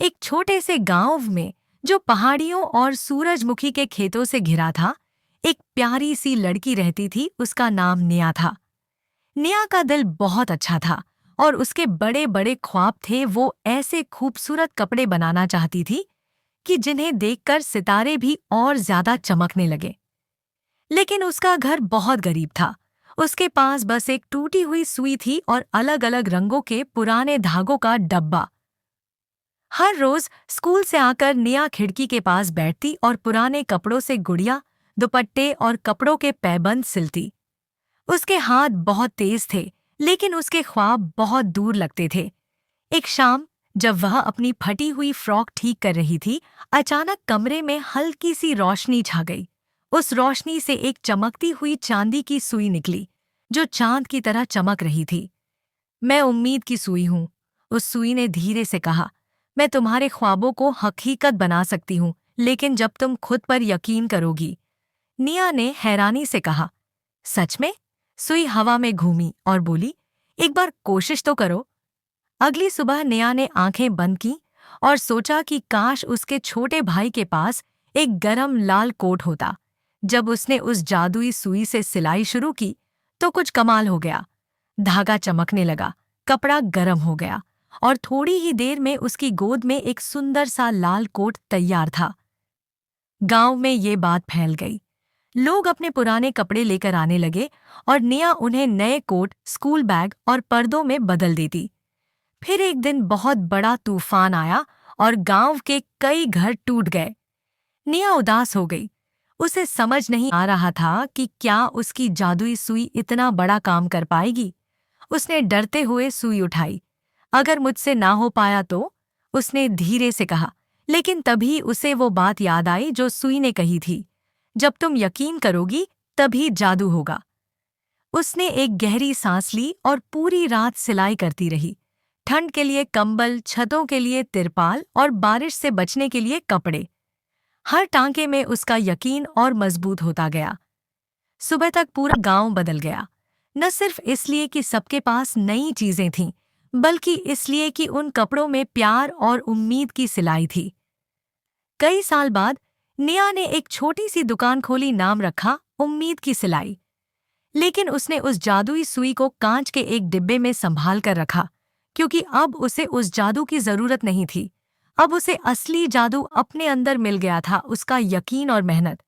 एक छोटे से गांव में, जो पहाड़ियों और सूरजमुखी के खेतों से घिरा था, एक प्यारी सी लड़की रहती थी। उसका नाम निया था। निया का दिल बहुत अच्छा था और उसके बड़े बड़े ख्वाब थे। वो ऐसे खूबसूरत कपड़े बनाना चाहती थी कि जिन्हें देखकर सितारे भी और ज्यादा चमकने लगे। लेकिन उसका घर बहुत गरीब था। उसके पास बस एक टूटी हुई सुई थी और अलग अलग रंगों के पुराने धागों का डब्बा। हर रोज स्कूल से आकर निया खिड़की के पास बैठती और पुराने कपड़ों से गुड़िया, दुपट्टे और कपड़ों के पैबंद सिलती। उसके हाथ बहुत तेज थे, लेकिन उसके ख्वाब बहुत दूर लगते थे। एक शाम, जब वह अपनी फटी हुई फ्रॉक ठीक कर रही थी, अचानक कमरे में हल्की सी रोशनी छा गई। उस रोशनी से एक चमकती हुई चांदी की सुई निकली, जो चांद की तरह चमक रही थी। मैं उम्मीद की सुई हूँ, उस सुई ने धीरे से कहा। मैं तुम्हारे ख्वाबों को हकीकत बना सकती हूँ, लेकिन जब तुम खुद पर यकीन करोगी। निया ने हैरानी से कहा, सच में? सुई हवा में घूमी और बोली, एक बार कोशिश तो करो। अगली सुबह निया ने आंखें बंद की और सोचा कि काश उसके छोटे भाई के पास एक गरम लाल कोट होता। जब उसने उस जादुई सुई से सिलाई शुरू की, तो कुछ कमाल हो गया। धागा चमकने लगा, कपड़ा गरम हो गया और थोड़ी ही देर में उसकी गोद में एक सुंदर सा लाल कोट तैयार था। गांव में ये बात फैल गई। लोग अपने पुराने कपड़े लेकर आने लगे और निया उन्हें नए कोट, स्कूल बैग और पर्दों में बदल देती। फिर एक दिन बहुत बड़ा तूफान आया और गांव के कई घर टूट गए। निया उदास हो गई। उसे समझ नहीं आ रहा था कि क्या उसकी जादुई सुई इतना बड़ा काम कर पाएगी। उसने डरते हुए सुई उठाई। अगर मुझसे ना हो पाया तो? उसने धीरे से कहा। लेकिन तभी उसे वो बात याद आई जो सुई ने कही थी, जब तुम यकीन करोगी तभी जादू होगा। उसने एक गहरी सांस ली और पूरी रात सिलाई करती रही। ठंड के लिए कंबल, छतों के लिए तिरपाल और बारिश से बचने के लिए कपड़े। हर टांके में उसका यकीन और मजबूत होता गया। सुबह तक पूरा गांव बदल गया, न सिर्फ इसलिए कि सबके पास नई चीजें थीं, बल्कि इसलिए कि उन कपड़ों में प्यार और उम्मीद की सिलाई थी। कई साल बाद निया ने एक छोटी सी दुकान खोली, नाम रखा उम्मीद की सिलाई। लेकिन उसने उस जादुई सुई को कांच के एक डिब्बे में संभाल कर रखा, क्योंकि अब उसे उस जादू की जरूरत नहीं थी। अब उसे असली जादू अपने अंदर मिल गया था, उसका यकीन और मेहनत।